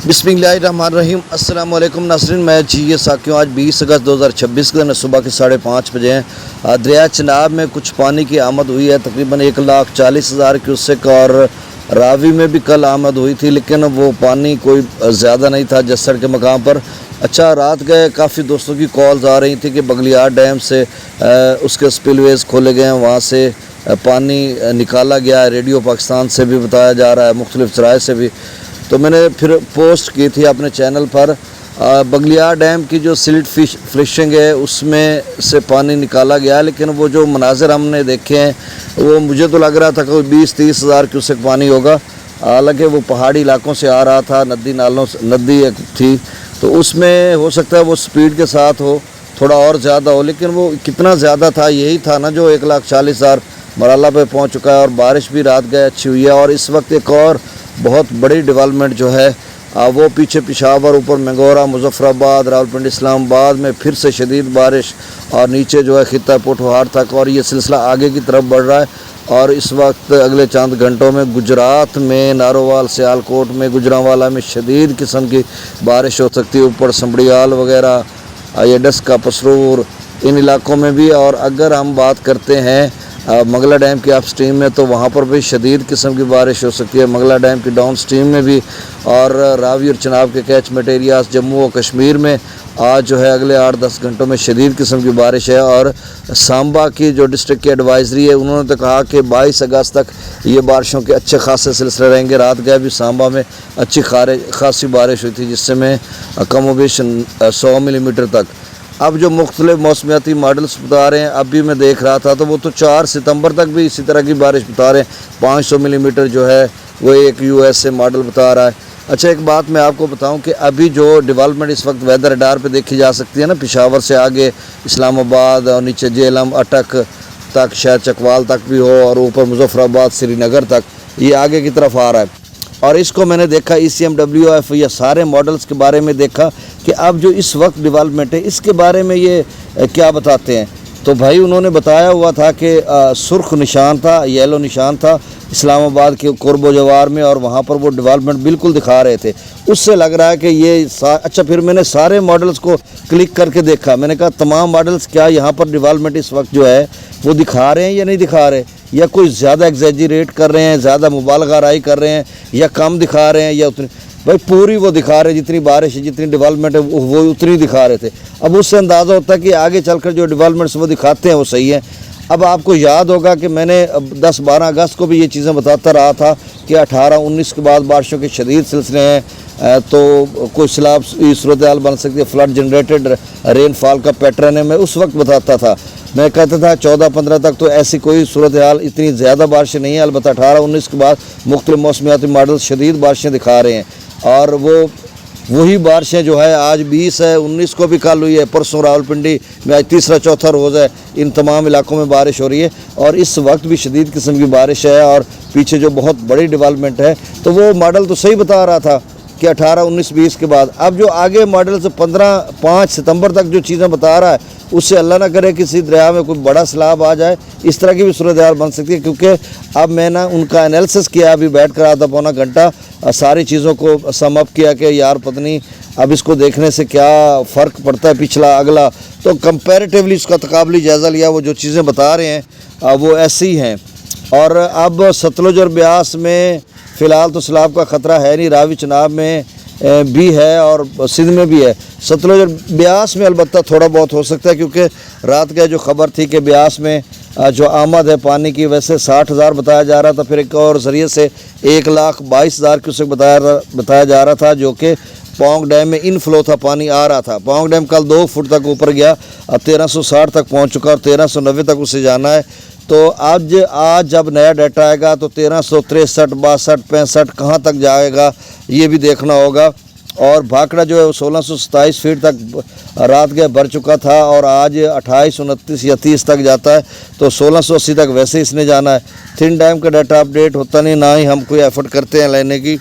बिस्मिल्लाहिर्रहमानिर्रहीम। अस्सलाम वालेकुम नाज़रीन, मैं ये साथियों आज 20 अगस्त 2026 के दिन सुबह के 5:30 बजे हैं। दरिया चनाब में कुछ पानी की आमद हुई है, तकरीबन 1,40,000 क्यूसेक, और रावी में भी कल आमद हुई थी, लेकिन वो पानी कोई ज़्यादा नहीं था जसड़ के मकाम पर। अच्छा, रात गए काफ़ी दोस्तों की कॉल्स आ रही थी कि बगलियार डैम से उसके स्पिलवेज खोले गए हैं, वहाँ से पानी निकाला गया है। रेडियो पाकिस्तान से भी बताया जा रहा है, मुख्तलिफ ज़राए से भी। तो मैंने फिर पोस्ट की थी अपने चैनल पर, बगलियार डैम की जो सिल्ट फिशिंग है उसमें से पानी निकाला गया, लेकिन वो जो मनाज़र हमने देखे हैं वो मुझे तो लग रहा था कि 20-30 हज़ार क्यूसेक पानी होगा। हालांकि वो पहाड़ी इलाकों से आ रहा था, नदी नालों से, नदी एक थी, तो उसमें हो सकता है वो स्पीड के साथ हो, थोड़ा और ज़्यादा हो, लेकिन वो कितना ज़्यादा था, यही था ना जो 1,40,000 मराला पे पहुंच चुका है। और बारिश भी रात गए अच्छी हुई है। और इस वक्त एक और बहुत बड़ी डेवलपमेंट जो है वो पीछे पेशावर, ऊपर मंगोरा, मुजफ्फराबाद, रावलपिंडी, इस्लामाबाद में फिर से शदीद बारिश, और नीचे जो है खित्ता पोठोहार तक, और ये सिलसिला आगे की तरफ बढ़ रहा है। और इस वक्त अगले चंद घंटों में गुजरात में, नारोवाल, सियालकोट में, गुजरांवाला में शदीद किस्म की बारिश हो सकती है। ऊपर संबड़ियाल वगैरह, ये डस्का, पसरूर, इन इलाकों में भी। और अगर हम बात करते हैं मंगला डैम की अप स्ट्रीम में, तो वहाँ पर भी शदीद किस्म की बारिश हो सकती है। मंगला डैम की डाउन स्ट्रीम में भी, और रावी और चनाब के कैचमेंट एरियाज जम्मू और कश्मीर में आज जो है अगले 8-10 घंटों में शदीद किस्म की बारिश है। और सांबा की जो डिस्ट्रिक्ट की एडवाइजरी है, उन्होंने तो कहा कि 22 अगस्त तक ये बारिशों के अच्छे खासे सिलसिले रहेंगे। रात गए भी सांबा में अच्छी खासी बारिश हुई थी, जिससे में कम बेश 100 मिलीमीटर तक। अब जो मुख्तलिफ मौसमियाती मॉडल्स बता रहे हैं, अभी मैं देख रहा था, तो वो तो 4 सितंबर तक भी इसी तरह की बारिश बता रहे हैं। 500 मिलीमीटर जो है वो एक USA मॉडल बता रहा है। अच्छा, एक बात मैं आपको बताऊं कि अभी जो डेवलपमेंट इस वक्त वेदर रडार पे देखी जा सकती है ना, पेशावर से आगे इस्लामाबाद और नीचे जेलम, अटक तक, शायद चकवाल तक भी हो, और ऊपर मुजफ्फराबाद, श्रीनगर तक, ये आगे की तरफ आ रहा है। और इसको मैंने देखा ECMWF या सारे मॉडल्स के बारे में देखा कि अब जो इस वक्त डेवलपमेंट है इसके बारे में ये क्या बताते हैं। तो भाई उन्होंने बताया हुआ था कि सुर्ख निशान था, येलो निशान था इस्लामाबाद के कुर्बो जवार में, और वहाँ पर वो डेवलपमेंट बिल्कुल दिखा रहे थे। उससे लग रहा है कि ये अच्छा, फिर मैंने सारे मॉडल्स को क्लिक करके देखा। मैंने कहा तमाम मॉडल्स क्या यहाँ पर डेवलपमेंट इस वक्त जो है वो दिखा रहे हैं या नहीं दिखा रहे, या कोई ज़्यादा एग्जैजरेट कर रहे हैं, ज़्यादा मुबालगाराई कर रहे हैं, या कम दिखा रहे हैं, या उतनी। भाई पूरी वो दिखा रहे हैं, जितनी बारिश है, जितनी डेवलपमेंट है वो उतनी दिखा रहे थे। अब उससे अंदाज़ा होता है कि आगे चलकर जो डेवलपमेंट्स वो दिखाते हैं वो सही है। अब आपको याद होगा कि मैंने 10-12 अगस्त को भी ये चीज़ें बताता रहा था कि 18-19 के बाद बारिशों के शदीद सिलसिले हैं, तो कोई सैलाब सूरत हाल बन सकती है, फ्लड जनरेटेड रेनफॉल का पैटर्न है। मैं उस वक्त बताता था, मैं कहता था 14-15 तक तो ऐसी कोई सूरत हाल, इतनी ज़्यादा बारिशें नहीं है। अलबत्ता 18-19 के बाद मुख्तलिफ मौसमियाती मॉडल शदीद बारिशें दिखा रहे हैं, और वही बारिशें जो है आज 20 है, 19 को भी कल हुई है, परसों रावलपिंडी में आज तीसरा-चौथा रोज़ है, इन तमाम इलाकों में बारिश हो रही है। और इस वक्त भी शदीद किस्म की बारिश है, और पीछे जो बहुत बड़ी डेवलपमेंट है, तो वो मॉडल तो सही बता रहा था कि 18-19-20 के बाद। अब जो आगे मॉडल से 5 सितंबर तक जो चीज़ें बता रहा है, उससे अल्लाह ना करे किसी दरिया में कोई बड़ा सैलाब आ जाए, इस तरह की भी सूरत हाल बन सकती है। क्योंकि अब मैं ना उनका एनालिसिस किया, अभी बैठ कर आधा पौना घंटा सारी चीज़ों को सम अप किया कि यार पत्नी अब इसको देखने से क्या फ़र्क पड़ता है पिछला अगला। तो कंपैरेटिवली इसका तकाबली जायज़ा लिया, वो जो चीज़ें बता रहे हैं वो ऐसी ही हैं। और अब सतलुज और ब्यास में फ़िलहाल तो सैलाब का ख़तरा है नहीं, रावी चनाब में भी है और सिंध में भी है। सतलुज और ब्यास में अलबत्ता थोड़ा बहुत हो सकता है, क्योंकि रात का जो खबर थी कि ब्यास में जो आमद है पानी की, वैसे 60,000 बताया जा रहा था, फिर एक और ज़रिए से 1,22,000 क्यूसेक बताया जा रहा था, जो कि पौंग डैम में इनफ्लो था, पानी आ रहा था। पौंग डैम कल 2 फुट तक ऊपर गया, अब 1360 तक पहुँच चुका, और 1390 तक उसे जाना है। तो आज जब नया डाटा आएगा तो 1363, 62, 65 कहाँ तक जाएगा ये भी देखना होगा। और भाखड़ा जो है वो 1627 फीट तक रात गए भर चुका था, और आज 28, 29 या 30 तक जाता है, तो 1680 तक वैसे इसने जाना है। थिन डैम का डाटा अपडेट होता नहीं, ना ही हम कोई एफर्ट करते हैं लेने की।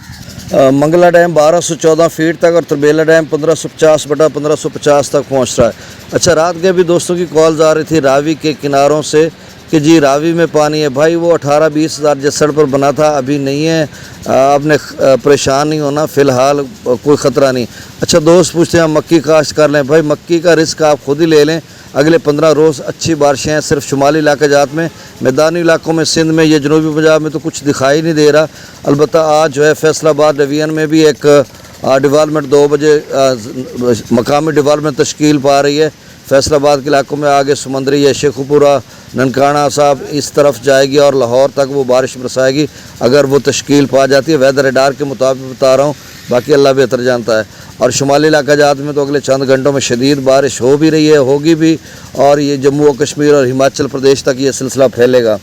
मंगला डैम 1214 फीट तक, और तरबेला डैम 1550/1550 तक पहुँच रहा है। अच्छा, रात गए भी दोस्तों की कॉल्स आ रही थी रावी के किनारों से کہ جی راوی میں پانی ہے، بھائی وہ 18-20 ہزار جسڑ پر بنا تھا، ابھی نہیں ہے، آپ نے پریشان نہیں ہونا، فی الحال کوئی خطرہ نہیں۔ اچھا دوست پوچھتے ہیں ہم مکی کاشت کر لیں، بھائی مکی کا رسک آپ خود ہی لے لیں، اگلے 15 روز اچھی بارشیں ہیں، صرف شمالی علاقہ جات میں، میدانی علاقوں میں سندھ میں یا جنوبی پنجاب میں تو کچھ دکھائی نہیں دے رہا۔ البتہ آج جو ہے فیصل آباد ڈویژن میں بھی ایک ڈیولپمنٹ 2 بجے مقامی ڈیولپمنٹ تشکیل پا رہی ہے، فیصل آباد کے علاقوں میں آگے سمندری یا شیخو پورہ ننکانہ صاحب اس طرف جائے گی اور لاہور تک وہ بارش برسائے گی اگر وہ تشکیل پا جاتی ہے، ویدر ریڈار کے مطابق بتا رہا ہوں، باقی اللہ بہتر جانتا ہے۔ اور شمالی علاقہ جات میں تو اگلے چند گھنٹوں میں شدید بارش ہو بھی رہی ہے، ہوگی بھی، اور یہ جموں و کشمیر اور ہماچل پردیش تک یہ سلسلہ پھیلے گا،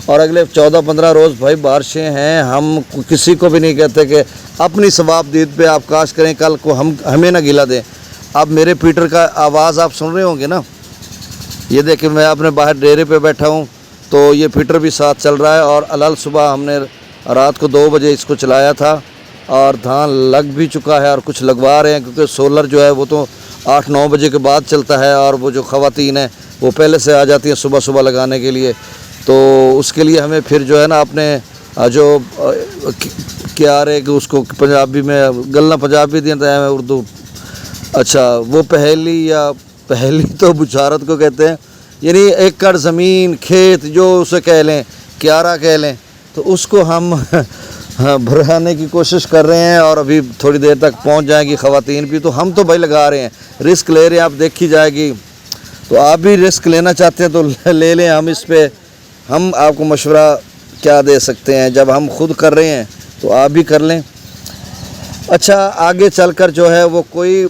اور اگلے 14-15 روز بھائی بارشیں ہیں۔ ہم کسی کو بھی نہیں کہتے کہ اپنی ثواب دید پہ آپ کاشت کریں، کل کو ہمیں نہ گلا دیں۔ اب میرے پیٹر کا آواز آپ سن رہے ہوں گے نا، یہ دیکھیں میں اپنے باہر ڈیرے پہ بیٹھا ہوں تو یہ پیٹر بھی ساتھ چل رہا ہے، اور الل صبح ہم نے رات کو 2 بجے اس کو چلایا تھا، اور دھان لگ بھی چکا ہے اور کچھ لگوا رہے ہیں، کیونکہ سولر جو ہے وہ تو 8-9 بجے کے بعد چلتا ہے، اور وہ جو خواتین ہیں وہ پہلے سے آ جاتی ہیں صبح لگانے کے لیے، تو اس کے لیے ہمیں پھر جو ہے نا اپنے جو کیا رہے کہ اس کو پنجابی میں گلنا پنجابی دیں تو اردو، اچھا وہ پہلی تو بچارت کو کہتے ہیں، یعنی ایکڑ زمین کھیت جو اسے کہہ لیں، کیارا کہہ لیں، تو اس کو ہم بھرانے کی کوشش کر رہے ہیں، اور ابھی تھوڑی دیر تک پہنچ جائیں گی خواتین بھی، تو ہم تو بھائی لگا رہے ہیں، رسک لے رہے ہیں، آپ دیکھی جائے گی، تو آپ بھی رسک لینا چاہتے ہیں تو لے لیں، ہم اس پہ ہم آپ کو مشورہ کیا دے سکتے ہیں، جب ہم خود کر رہے ہیں تو آپ بھی کر لیں۔ اچھا آگے چل کر جو ہے وہ کوئی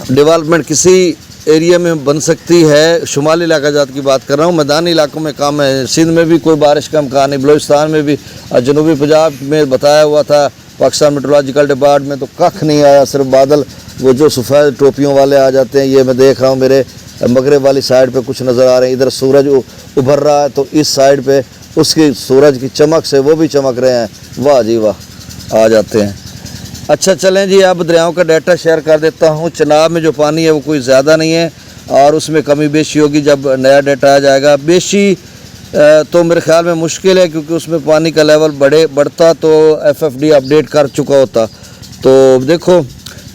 ڈیولپمنٹ کسی ایریا میں بن سکتی ہے، شمالی علاقہ جات کی بات کر رہا ہوں، میدانی علاقوں میں کام ہے، سندھ میں بھی کوئی بارش کا امکان نہیں، بلوچستان میں بھی، جنوبی پنجاب میں بتایا ہوا تھا پاکستان میٹرولوجیکل ڈپارٹمنٹ، تو کخ نہیں آیا، صرف بادل وہ جو سفید ٹوپیوں والے آ جاتے ہیں، یہ میں دیکھ رہا ہوں میرے مغرب والی سائڈ پہ کچھ نظر آ رہے ہیں، ادھر سورج ابھر رہا ہے تو اس سائڈ پہ اس کی سورج کی چمک سے وہ بھی چمک رہے ہیں، واہ جی واہ آ جاتے ہیں۔ اچھا چلیں جی اب دریاؤں کا ڈیٹا شیئر کر دیتا ہوں۔ چناب میں جو پانی ہے وہ کوئی زیادہ نہیں ہے، اور اس میں کمی بیشی ہوگی جب نیا ڈیٹا آ جائے گا، بیشی تو میرے خیال میں مشکل ہے، کیونکہ اس میں پانی کا لیول بڑھتا تو FFD اپڈیٹ کر چکا ہوتا۔ تو دیکھو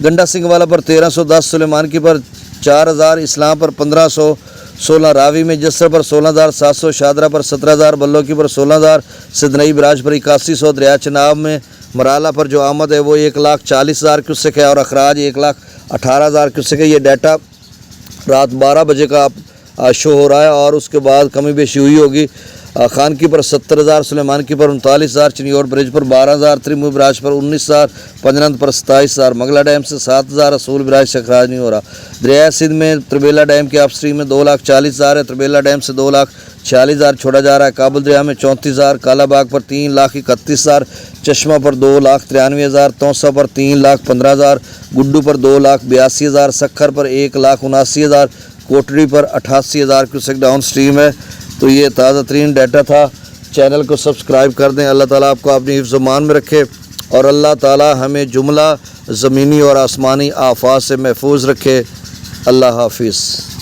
گنڈا سنگھ والا پر 1310، سلیمان کی پر 4000، اسلام پر 1516، راوی میں جسر پر 16700، شادرہ پر 17000، بلو کی پر 16000، سدنئی براج پر 8100، دریا چناب میں مرالہ پر جو آمد ہے وہ 1,40,000 کیوسک ہے، اور اخراج 1,18,000 کیوسک ہے۔ یہ ڈیٹا رات 12 بجے کا شو ہو رہا ہے، اور اس کے بعد کمی بیشی ہوئی ہوگی۔ خان کی پر 70,000، سلیمان کی پر 39,000، چنیور برج پر 12,000، تریموئی براج پر 19,000، پنجنند پر 27,000، مغلہ ڈیم سے 7,000، رسول براج سے اخراج نہیں ہو رہا۔ دریائے سندھ میں تربیلا ڈیم کے اپ اسٹریم میں 2,40,000 ہے، تربیلا ڈیم سے 2,46,000 چھوڑا جا رہا ہے۔ کابل دریا میں 34,000، کالا باغ پر 3,31,000، چشمہ پر 2,93,000، توسا پر 3,15,000، گڈو پر 2,82,000، سکھر پر 1,79,000، کوٹڑی پر 88,000 کیوسک ڈاؤن اسٹریم ہے۔ تو یہ تازہ ترین ڈیٹا تھا، چینل کو سبسکرائب کر دیں۔ اللہ تعالیٰ آپ کو اپنی حفظ و امان میں رکھے، اور اللہ تعالیٰ ہمیں جملہ زمینی اور آسمانی آفات سے محفوظ رکھے۔ اللہ حافظ۔